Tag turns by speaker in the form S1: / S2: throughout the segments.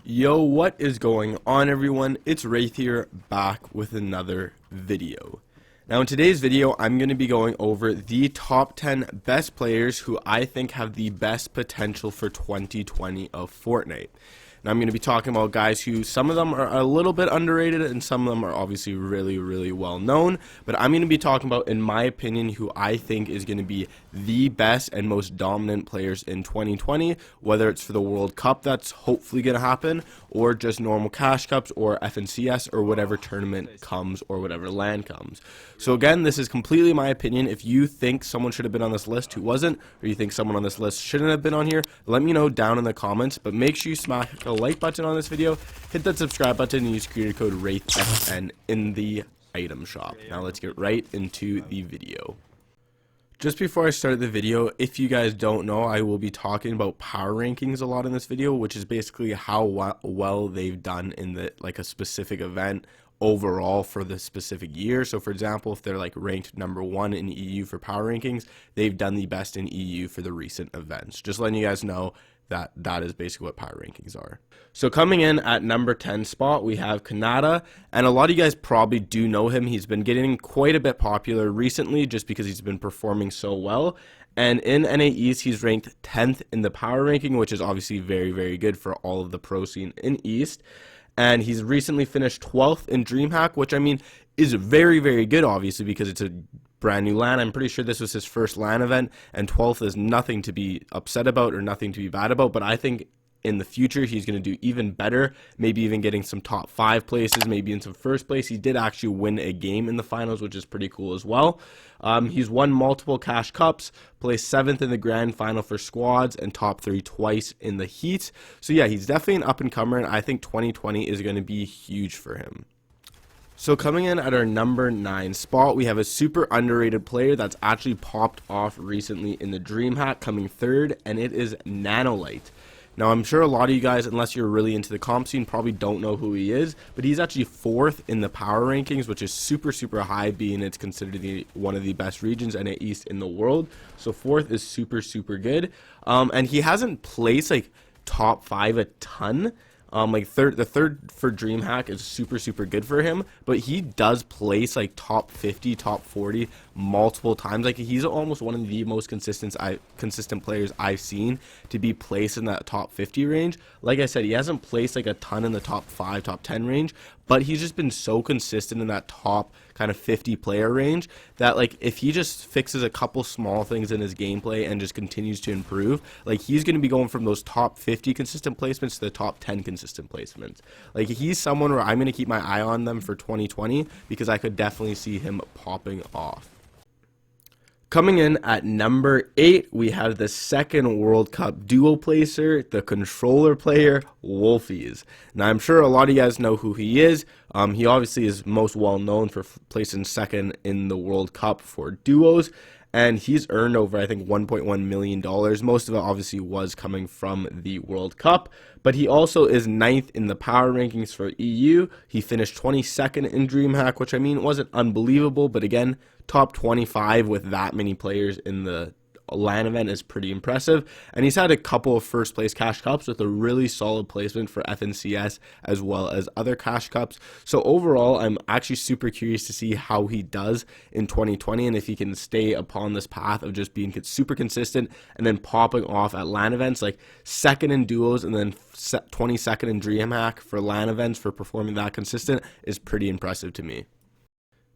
S1: Yo, what is going on, everyone? It's Wraith here, back with another video. Now in today's video, I'm going to be going over the top 10 best players who I think have the best potential for 2020 of Fortnite. Now I'm going to be talking about guys who, some of them are a little bit underrated and some of them are obviously really well known, but I'm going to be talking about, in my opinion, who I think is going to be the best and most dominant players in 2020, whether it's for the World Cup that's hopefully going to happen, or just normal cash cups, or FNCS, or whatever tournament comes, or whatever LAN comes. So again, this is completely my opinion. If you think someone should have been on this list who wasn't, or you think someone on this list shouldn't have been on here, let me know down in the comments, but make sure you smack a like button on this video, hit that subscribe button, and use creator code WraithFN in the item shop. Now let's get right into the video. Just before I start the video, if you guys don't know, I will be talking about power rankings a lot in this video, which is basically how well they've done in a specific event overall for the specific year. So for example, if they're ranked #1 in EU for power rankings, they've done the best in EU for the recent events. Just letting you guys know that is basically what power rankings are. So coming in at number 10 spot, we have Kanata, and a lot of you guys probably do know him. He's been getting quite a bit popular recently just because he's been performing so well. And in NA East, he's ranked 10th in the power ranking, which is obviously very good for all of the pro scene in East. And he's recently finished 12th in DreamHack, which I mean is very good, obviously, because it's a brand new LAN. I'm pretty sure this was his first LAN event, and 12th is nothing to be upset about or nothing to be bad about, but I think in the future he's going to do even better, maybe even getting some top 5 places, maybe in some first place. He did actually win a game in the finals, which is pretty cool as well. He's won multiple cash cups, placed 7th in the grand final for squads, and top 3 twice in the heat. So yeah, he's definitely an up-and-comer, and I think 2020 is going to be huge for him. So coming in at our number 9 spot, we have a super underrated player that's actually popped off recently in the DreamHack, coming 3rd, and it is Nanolight. Now I'm sure a lot of you guys, unless you're really into the comp scene, probably don't know who he is, but he's actually 4th in the power rankings, which is super high, being it's considered one of the best regions and at East in the world. So 4th is super good, and he hasn't placed top 5 a ton. The third for DreamHack is super good for him, but he does place top 50, top 40 multiple times. He's almost one of the most consistent players I've seen to be placed in that top 50 range. Like I said, he hasn't placed a ton in the top 5, top 10 range, but he's just been so consistent in that top kind of 50 player range that if he just fixes a couple small things in his gameplay and just continues to improve, he's going to be going from those top 50 consistent placements to the top 10 consistent placements. He's someone where I'm going to keep my eye on them for 2020 because I could definitely see him popping off. Coming in at number 8, we have the second World Cup duo placer, the controller player, Wolfies. Now, I'm sure a lot of you guys know who he is. He obviously is most well known for placing 2nd in the World Cup for duos, and he's earned over, I think, $1.1 million. Most of it obviously was coming from the World Cup, but he also is 9th in the power rankings for EU. He finished 22nd in DreamHack, which I mean wasn't unbelievable, but again, top 25 with that many players in the LAN event is pretty impressive. And he's had a couple of first place cash cups with a really solid placement for FNCS as well as other cash cups. So overall, I'm actually super curious to see how he does in 2020 and if he can stay upon this path of just being super consistent and then popping off at LAN events, 2nd in duos and then 22nd in DreamHack for LAN events for performing that consistent is pretty impressive to me.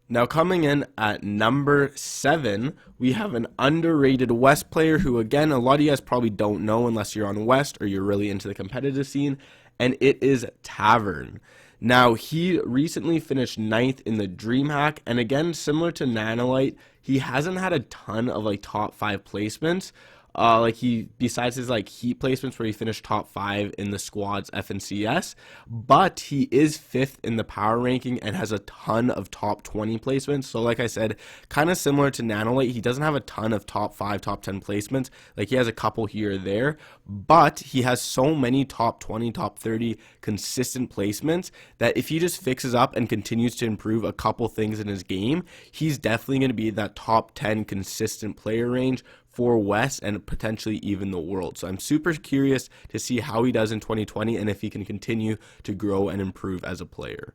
S1: Now coming in at number 7, we have an underrated West player who, again, a lot of you guys probably don't know unless you're on West or you're really into the competitive scene, and it is Tavern. Now, he recently finished 9th in the DreamHack, and again, similar to Nanolight, he hasn't had a ton of top 5 placements. Besides his heat placements where he finished top 5 in the squad's FNCS, but he is 5th in the power ranking and has a ton of top 20 placements. So like I said, kind of similar to Nanolight, he doesn't have a ton of top 5, top 10 placements. He has a couple here or there, but he has so many top 20, top 30 consistent placements that if he just fixes up and continues to improve a couple things in his game, he's definitely going to be that top 10 consistent player range for West and potentially even the world. So I'm super curious to see how he does in 2020 and if he can continue to grow and improve as a player.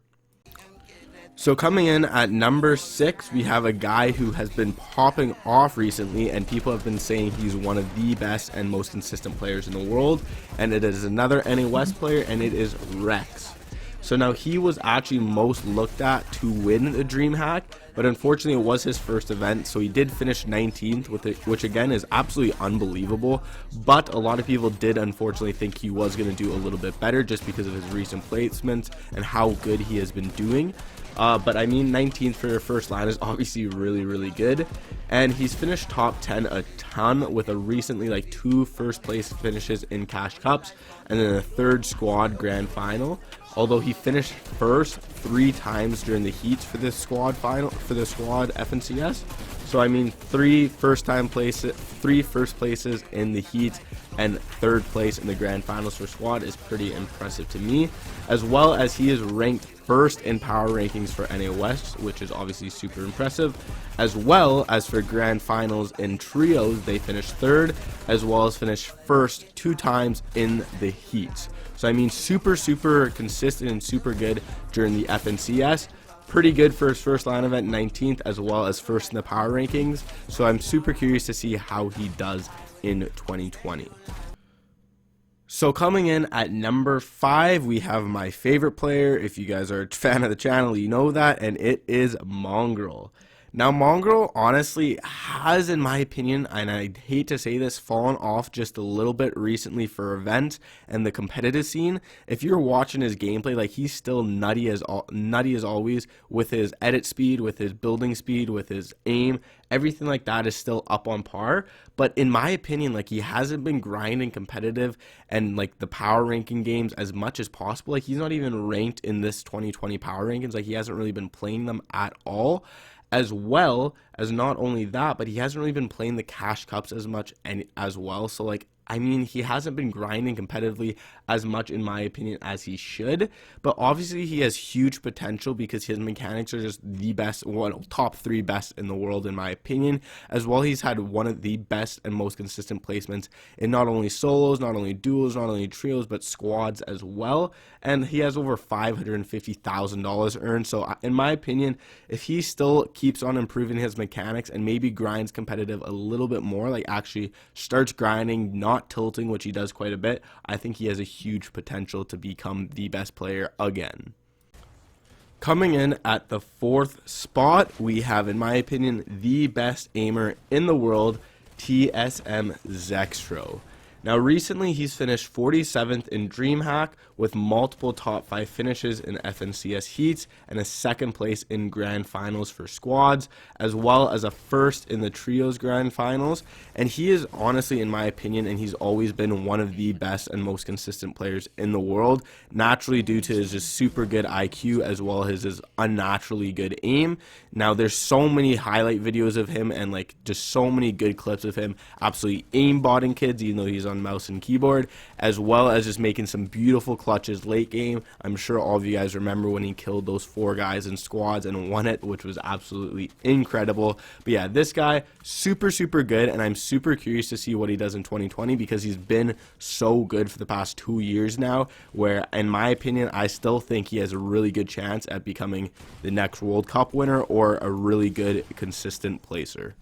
S1: So coming in at number 6, we have a guy who has been popping off recently, and people have been saying he's one of the best and most consistent players in the world, and it is another NA West player, and it is Rex. So now he was actually most looked at to win the DreamHack, but unfortunately it was his first event, so he did finish 19th with it, which again is absolutely unbelievable. But a lot of people did unfortunately think he was going to do a little bit better just because of his recent placements and how good he has been doing. But I mean, 19th for your first line is obviously really good, and he's finished top 10 a ton with a recently like 2 first place finishes in Cash Cups and then a 3rd squad grand final. Although he finished first 3 times during the heats for this squad final, for the squad FNCS. So I mean, 3 first places in the heats and 3rd place in the grand finals for squad is pretty impressive to me, as well as he is ranked 1st in power rankings for NA West, which is obviously super impressive, as well as for grand finals in trios they finished 3rd, as well as finished 1st 2 times in the heats. So I mean, super consistent and super good during the FNCS. Pretty good for his first line event, 19th, as well as 1st in the power rankings. So I'm super curious to see how he does in 2020. So coming in at number 5, we have my favorite player. If you guys are a fan of the channel, you know that, and it is Mongraal. Now, Mongraal honestly has, in my opinion, and I hate to say this, fallen off just a little bit recently for events and the competitive scene. If you're watching his gameplay, like, he's still nutty as always with his edit speed, with his building speed, with his aim. Everything like that is still up on par. But in my opinion, like, he hasn't been grinding competitive and like the power ranking games as much as possible. Like, he's not even ranked in this 2020 power rankings. Like, he hasn't really been playing them at all. As well as not only that, but he hasn't really been playing the Cash Cups as much and as well. So like, I mean, he hasn't been grinding competitively as much, in my opinion, as he should. But obviously, he has huge potential because his mechanics are just the best, top 3 best in the world, in my opinion. As well, he's had one of the best and most consistent placements in not only solos, not only duos, not only trios, but squads as well. And he has over $550,000 earned. So, in my opinion, if he still keeps on improving his mechanics and maybe grinds competitive a little bit more, like actually starts grinding, not tilting, which he does quite a bit, I think he has a huge potential to become the best player again. Coming in at the 4th spot, we have, in my opinion, the best aimer in the world, TSM Zextro. Now, recently he's finished 47th in DreamHack with multiple top 5 finishes in FNCS heats and a 2nd place in grand finals for squads, as well as a 1st in the trios grand finals. And he is honestly, in my opinion, and he's always been one of the best and most consistent players in the world, naturally due to his just super good IQ as well as his unnaturally good aim. Now, there's so many highlight videos of him and like just so many good clips of him absolutely aimbotting kids, even though he's on mouse and keyboard, as well as just making some beautiful clutches late game. I'm sure all of you guys remember when he killed those 4 guys in squads and won it, which was absolutely incredible. But yeah, this guy, super good, and I'm super curious to see what he does in 2020 because he's been so good for the past 2 years now, where in my opinion, I still think he has a really good chance at becoming the next World Cup winner or a really good consistent placer.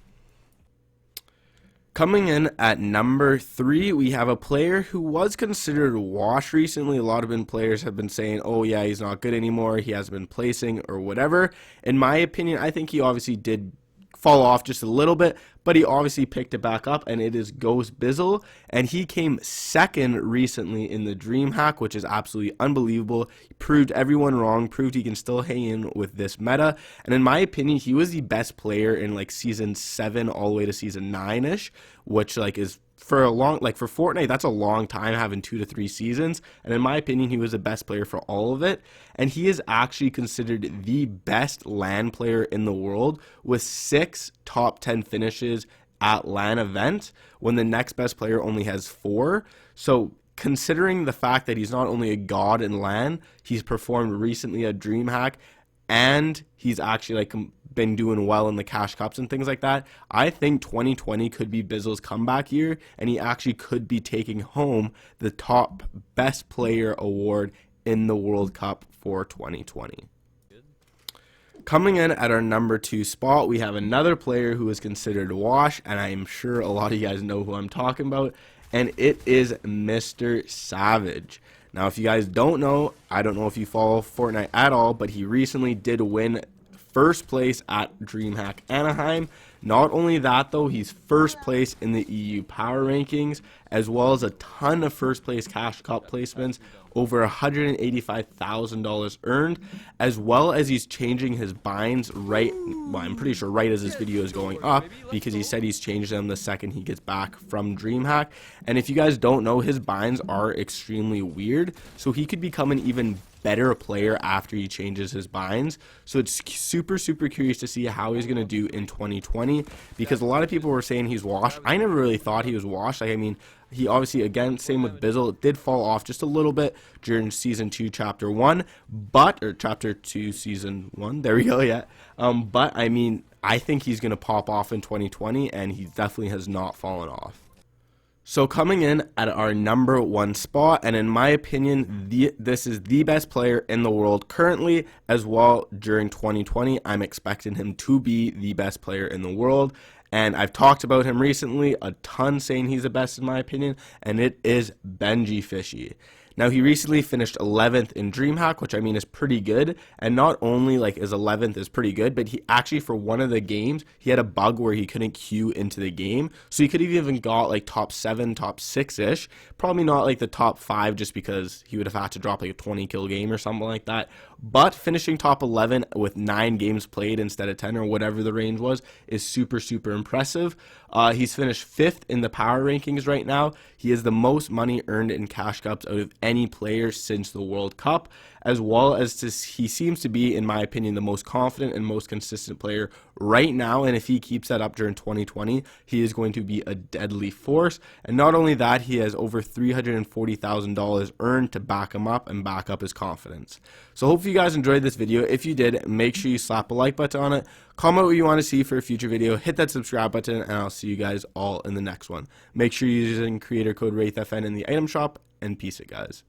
S1: Coming in at number 3, we have a player who was considered washed recently. A lot of players have been saying, oh yeah, he's not good anymore, he hasn't been placing or whatever. In my opinion, I think he obviously did fall off just a little bit, but he obviously picked it back up, and it is Bizzle, and he came 2nd recently in the DreamHack, which is absolutely unbelievable. He proved everyone wrong, proved he can still hang in with this meta, and in my opinion, he was the best player in like season 7 all the way to season 9ish, which like is for a long, like for Fortnite, that's a long time, having 2 to 3 seasons. And in my opinion, he was the best player for all of it. And he is actually considered the best LAN player in the world with 6 top 10 finishes at LAN events, when the next best player only has 4. So considering the fact that he's not only a god in LAN, he's performed recently at DreamHack, and he's actually like been doing well in the cash cups and things like that, I think 2020 could be Bizzle's comeback year, and he actually could be taking home the top best player award in the World Cup for 2020. Coming in at our number 2 spot, we have another player who is considered wash, and I am sure a lot of you guys know who I'm talking about, and it is MrSavage. Now, if you guys don't know, I don't know if you follow Fortnite at all, but he recently did win first place at DreamHack Anaheim. Not only that, though, he's first place in the EU Power Rankings, as well as a ton of first place Cash Cup placements, over $185,000 earned, as well as he's changing his binds I'm pretty sure right as this video is going up, because he said he's changed them the second he gets back from DreamHack. And if you guys don't know, his binds are extremely weird, so he could become an even better player after he changes his binds. So it's super curious to see how he's going to do in 2020, because a lot of people were saying he's washed. I never really thought he was washed. Like, I mean, he obviously, again, same with Bizzle, it did fall off just a little bit during season 2 chapter 1, or chapter 2 season 1, there we go, yeah. But I mean, I think he's going to pop off in 2020, and he definitely has not fallen off. So coming in at our number 1 spot, and in my opinion, this is the best player in the world currently, as well during 2020. I'm expecting him to be the best player in the world, and I've talked about him recently a ton, saying he's the best in my opinion, and it is Benjifishy. Now, he recently finished 11th in DreamHack, which I mean is pretty good, and not only like his 11th is pretty good, but he actually, for one of the games, he had a bug where he couldn't queue into the game, so he could have even got like top 7, top 6-ish, probably not like the top 5, just because he would have had to drop like a 20 kill game or something like that, but finishing top 11 with 9 games played instead of 10 or whatever the range was is super impressive. He's finished 5th in the power rankings right now. He has the most money earned in cash cups out of any player since the World Cup, as well as he seems to be, in my opinion, the most confident and most consistent player right now, and if he keeps that up during 2020, he is going to be a deadly force. And not only that, he has over $340,000 earned to back him up and back up his confidence. So hopefully you guys enjoyed this video. If you did, make sure you slap a like button on it, comment what you want to see for a future video, hit that subscribe button, and I'll see you guys all in the next one. Make sure you're using creator code WraithFN in the item shop, and peace it, guys.